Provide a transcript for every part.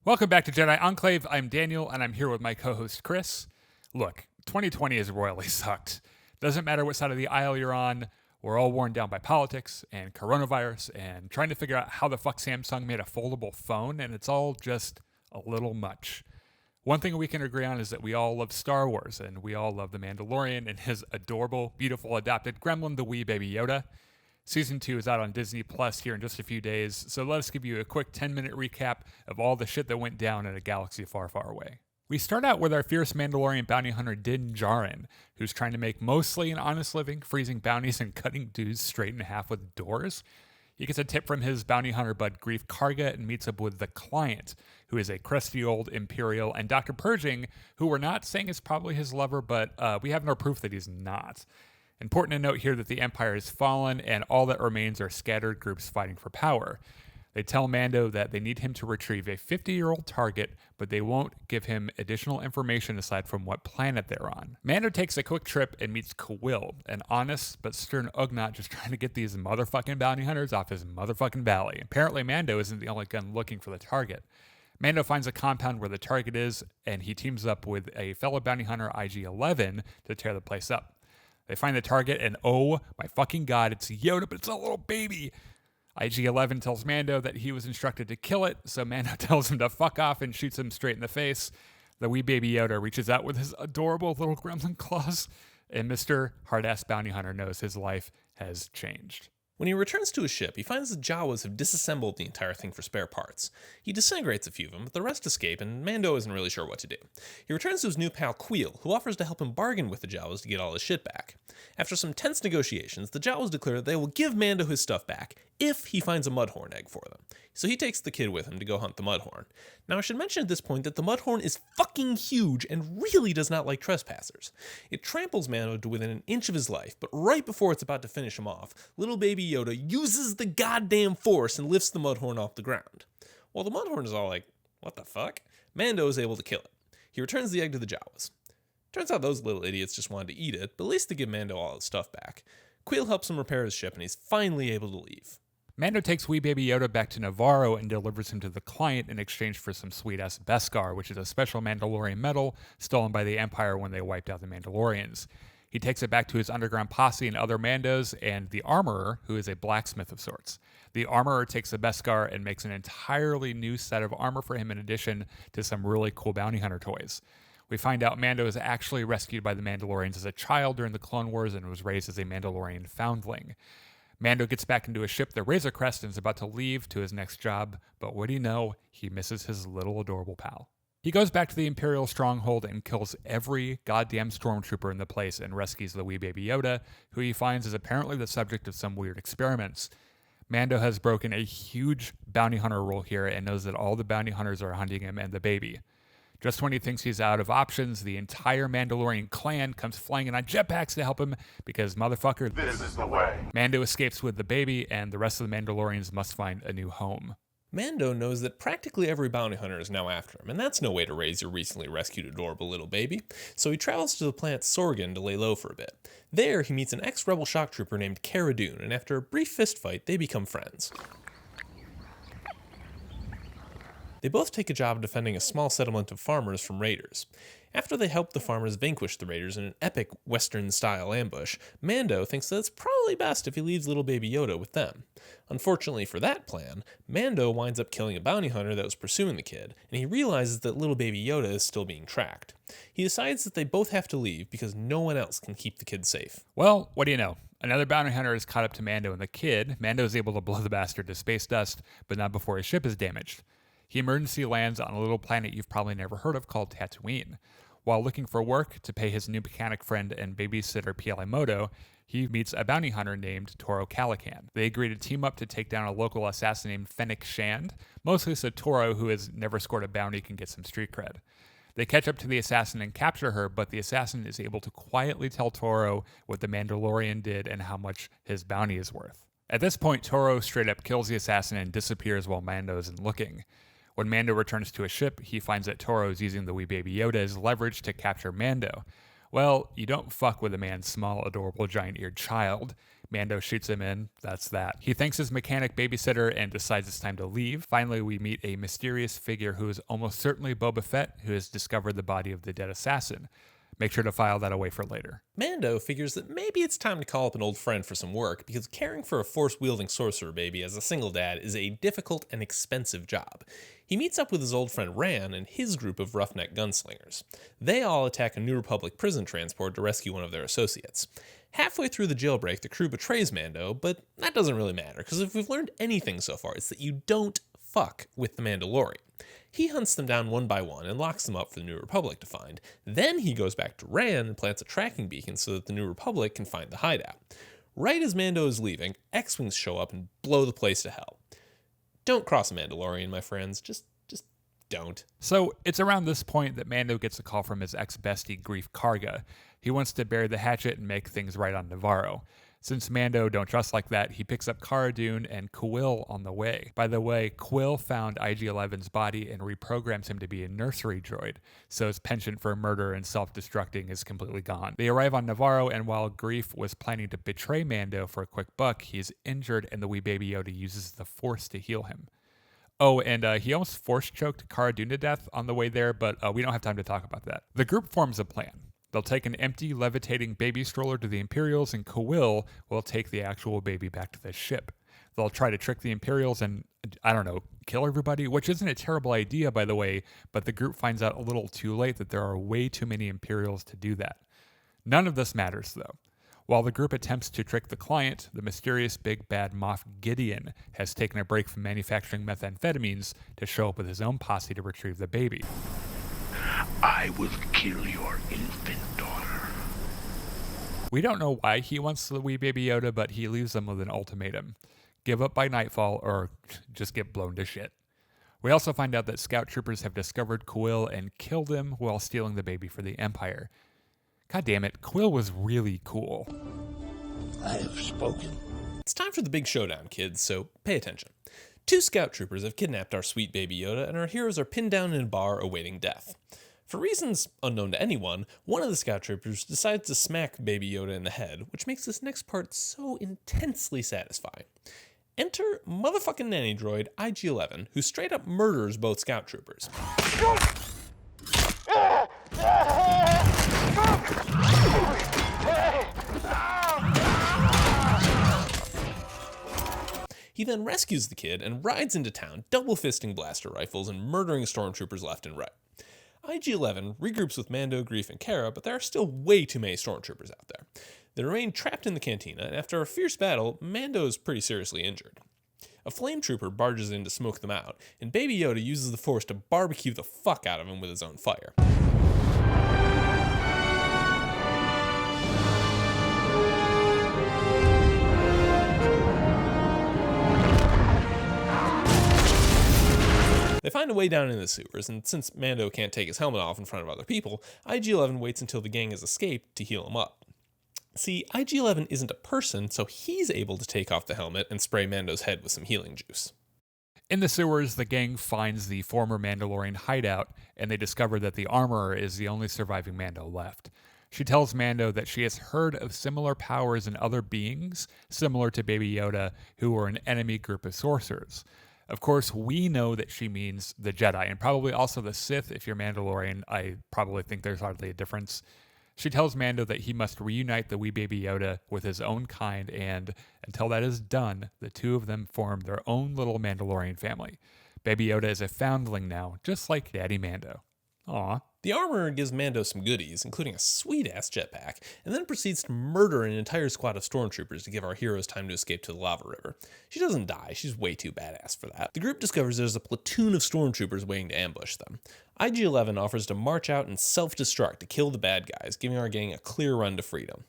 Welcome back to Jedi Enclave. I'm Daniel, and I'm here with my co-host Chris. Look, 2020 has royally sucked. Doesn't matter what side of the aisle you're on, we're all worn down by politics and coronavirus and trying to figure out how the fuck Samsung made a foldable phone, and it's all just a little much. One thing we can agree on is that we all love Star Wars, and we all love The Mandalorian and his adorable, beautiful adopted gremlin, the wee baby Yoda. Season 2 is out on Disney Plus here in just a few days, so let us give you a quick 10-minute recap of all the shit that went down in a galaxy far, far away. We start out with our fierce Mandalorian bounty hunter Din Djarin, who's trying to make mostly an honest living, freezing bounties and cutting dudes straight in half with doors. He gets a tip from his bounty hunter bud Grief Karga and meets up with the Client, who is a crusty old Imperial, and Dr. Purging, who we're not saying is probably his lover, but we have no proof that he's not. Important to note here that the Empire has fallen and all that remains are scattered groups fighting for power. They tell Mando that they need him to retrieve a 50-year-old target, but they won't give him additional information aside from what planet they're on. Mando takes a quick trip and meets Quill, an honest but stern Ugnaught just trying to get these motherfucking bounty hunters off his motherfucking valley. Apparently Mando isn't the only gun looking for the target. Mando finds a compound where the target is, and he teams up with a fellow bounty hunter, IG-11, to tear the place up. They find the target, and oh my fucking god, it's Yoda, but it's a little baby. IG-11 tells Mando that he was instructed to kill it, so Mando tells him to fuck off and shoots him straight in the face. The wee baby Yoda reaches out with his adorable little gremlin claws, and Mr. Hard-Ass Bounty Hunter knows his life has changed. When he returns to his ship, he finds the Jawas have disassembled the entire thing for spare parts. He disintegrates a few of them, but the rest escape, and Mando isn't really sure what to do. He returns to his new pal Quill, who offers to help him bargain with the Jawas to get all his shit back. After some tense negotiations, the Jawas declare that they will give Mando his stuff back if he finds a Mudhorn egg for them. So he takes the kid with him to go hunt the Mudhorn. Now I should mention at this point that the Mudhorn is fucking huge and really does not like trespassers. It tramples Mando to within an inch of his life, but right before it's about to finish him off, little baby Yoda uses the goddamn force and lifts the Mudhorn off the ground. While the Mudhorn is all like, what the fuck? Mando is able to kill it. He returns the egg to the Jawas. Turns out those little idiots just wanted to eat it, but at least they give Mando all his stuff back. Quill helps him repair his ship and he's finally able to leave. Mando takes wee baby Yoda back to Navarro and delivers him to the Client in exchange for some sweet-ass Beskar, which is a special Mandalorian metal stolen by the Empire when they wiped out the Mandalorians. He takes it back to his underground posse and other Mandos and the Armorer, who is a blacksmith of sorts. The Armorer takes the Beskar and makes an entirely new set of armor for him in addition to some really cool bounty hunter toys. We find out Mando is actually rescued by the Mandalorians as a child during the Clone Wars and was raised as a Mandalorian foundling. Mando gets back into his ship, the Razor Crest, and is about to leave to his next job, but what do you know? He misses his little adorable pal. He goes back to the Imperial stronghold and kills every goddamn stormtrooper in the place and rescues the wee baby Yoda, who he finds is apparently the subject of some weird experiments. Mando has broken a huge bounty hunter rule here and knows that all the bounty hunters are hunting him and the baby. Just when he thinks he's out of options, the entire Mandalorian clan comes flying in on jetpacks to help him because, motherfucker, This is the way. Mando escapes with the baby and the rest of the Mandalorians must find a new home. Mando knows that practically every bounty hunter is now after him, and that's no way to raise your recently rescued adorable little baby, so he travels to the planet Sorgan to lay low for a bit. There, he meets an ex-rebel shock trooper named Cara Dune, and after a brief fistfight, they become friends. They both take a job defending a small settlement of farmers from raiders. After they help the farmers vanquish the raiders in an epic Western-style ambush, Mando thinks that it's probably best if he leaves little baby Yoda with them. Unfortunately for that plan, Mando winds up killing a bounty hunter that was pursuing the kid, and he realizes that little baby Yoda is still being tracked. He decides that they both have to leave because no one else can keep the kid safe. Well, what do you know? Another bounty hunter is caught up to Mando and the kid. Mando is able to blow the bastard to space dust, but not before his ship is damaged. He emergency lands on a little planet you've probably never heard of called Tatooine. While looking for work to pay his new mechanic friend and babysitter Peli Motto, he meets a bounty hunter named Toro Calican. They agree to team up to take down a local assassin named Fennec Shand, mostly so Toro, who has never scored a bounty, can get some street cred. They catch up to the assassin and capture her, but the assassin is able to quietly tell Toro what the Mandalorian did and how much his bounty is worth. At this point, Toro straight up kills the assassin and disappears while Mando isn't looking. When Mando returns to his ship, he finds that Toro is using the wee baby Yoda as leverage to capture Mando. Well, you don't fuck with a man's small, adorable, giant-eared child. Mando shoots him in. That's that. He thanks his mechanic babysitter and decides it's time to leave. Finally, we meet a mysterious figure who is almost certainly Boba Fett, who has discovered the body of the dead assassin. Make sure to file that away for later. Mando figures that maybe it's time to call up an old friend for some work because caring for a force-wielding sorcerer baby as a single dad is a difficult and expensive job. He meets up with his old friend Ran and his group of roughneck gunslingers. They all attack a New Republic prison transport to rescue one of their associates. Halfway through the jailbreak, the crew betrays Mando, but that doesn't really matter because if we've learned anything so far, it's that you don't fuck with the Mandalorian. He hunts them down one by one and locks them up for the New Republic to find. Then he goes back to Ran and plants a tracking beacon so that the New Republic can find the hideout. Right as Mando is leaving, X-Wings show up and blow the place to hell. Don't cross a Mandalorian, my friends. Just don't. So it's around this point that Mando gets a call from his ex-bestie Grief Karga. He wants to bury the hatchet and make things right on Navarro. Since Mando don't trust like that, he picks up Cara Dune and Quill on the way. By the way, Quill found IG-11's body and reprograms him to be a nursery droid, so his penchant for murder and self-destructing is completely gone. They arrive on Navarro, and while Grief was planning to betray Mando for a quick buck, he is injured and the wee baby Yoda uses the Force to heal him. Oh, and he almost force-choked Cara Dune to death on the way there, but we don't have time to talk about that. The group forms a plan. They'll take an empty, levitating baby stroller to the Imperials, and Quill will take the actual baby back to the ship. They'll try to trick the Imperials and, I don't know, kill everybody, which isn't a terrible idea, by the way, but the group finds out a little too late that there are way too many Imperials to do that. None of this matters, though. While the group attempts to trick the client, the mysterious big bad Moff Gideon has taken a break from manufacturing methamphetamines to show up with his own posse to retrieve the baby. I will kill your infant daughter. We don't know why he wants the wee baby Yoda, but he leaves them with an ultimatum. Give up by nightfall or just get blown to shit. We also find out that scout troopers have discovered Quill and killed him while stealing the baby for the Empire. God damn it, Quill was really cool. I have spoken. It's time for the big showdown, kids, so pay attention. 2 scout troopers have kidnapped our sweet baby Yoda, and our heroes are pinned down in a bar awaiting death. For reasons unknown to anyone, one of the scout troopers decides to smack baby Yoda in the head, which makes this next part so intensely satisfying. Enter motherfucking nanny droid IG-11, who straight up murders both scout troopers. He then rescues the kid and rides into town, double-fisting blaster rifles and murdering stormtroopers left and right. IG-11 regroups with Mando, Grief, and Cara, but there are still way too many stormtroopers out there. They remain trapped in the cantina, and after a fierce battle, Mando is pretty seriously injured. A flame trooper barges in to smoke them out, and Baby Yoda uses the Force to barbecue the fuck out of him with his own fire. They find a way down in the sewers, and since Mando can't take his helmet off in front of other people, IG-11 waits until the gang has escaped to heal him up. See, IG-11 isn't a person, so he's able to take off the helmet and spray Mando's head with some healing juice. In the sewers, the gang finds the former Mandalorian hideout, and they discover that the armorer is the only surviving Mando left. She tells Mando that she has heard of similar powers in other beings, similar to Baby Yoda, who were an enemy group of sorcerers. Of course, we know that she means the Jedi, and probably also the Sith. If you're Mandalorian, I probably think there's hardly a difference. She tells Mando that he must reunite the wee baby Yoda with his own kind, and until that is done, the two of them form their own little Mandalorian family. Baby Yoda is a foundling now, just like Daddy Mando. Aw. The armorer gives Mando some goodies, including a sweet-ass jetpack, and then proceeds to murder an entire squad of stormtroopers to give our heroes time to escape to the lava river. She doesn't die, she's way too badass for that. The group discovers there's a platoon of stormtroopers waiting to ambush them. IG-11 offers to march out and self-destruct to kill the bad guys, giving our gang a clear run to freedom.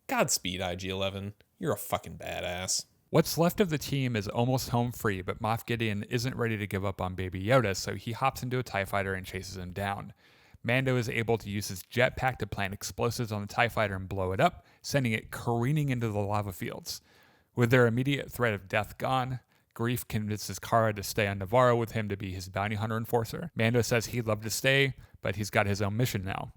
Godspeed, IG-11. You're a fucking badass. What's left of the team is almost home free, but Moff Gideon isn't ready to give up on Baby Yoda, so he hops into a TIE fighter and chases him down. Mando is able to use his jetpack to plant explosives on the TIE fighter and blow it up, sending it careening into the lava fields. With their immediate threat of death gone, Grief convinces Cara to stay on Navarro with him to be his bounty hunter enforcer. Mando says he'd love to stay, but he's got his own mission now.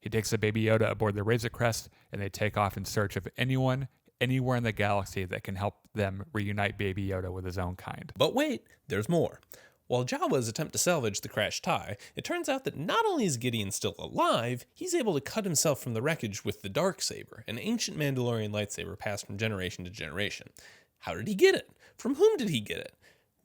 He takes a Baby Yoda aboard the Razor Crest, and they take off in search of anyone, anywhere in the galaxy that can help them reunite Baby Yoda with his own kind. But wait, there's more. While Jawa's attempt to salvage the crashed TIE, it turns out that not only is Gideon still alive, he's able to cut himself from the wreckage with the Darksaber, an ancient Mandalorian lightsaber passed from generation to generation. How did he get it? From whom did he get it?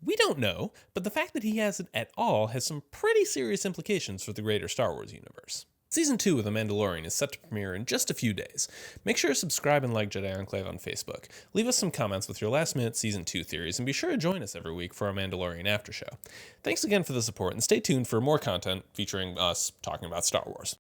We don't know, but the fact that he has it at all has some pretty serious implications for the greater Star Wars universe. Season 2 of The Mandalorian is set to premiere in just a few days. Make sure to subscribe and like Jedi Enclave on Facebook. Leave us some comments with your last-minute Season 2 theories, and be sure to join us every week for our Mandalorian after show. Thanks again for the support, and stay tuned for more content featuring us talking about Star Wars.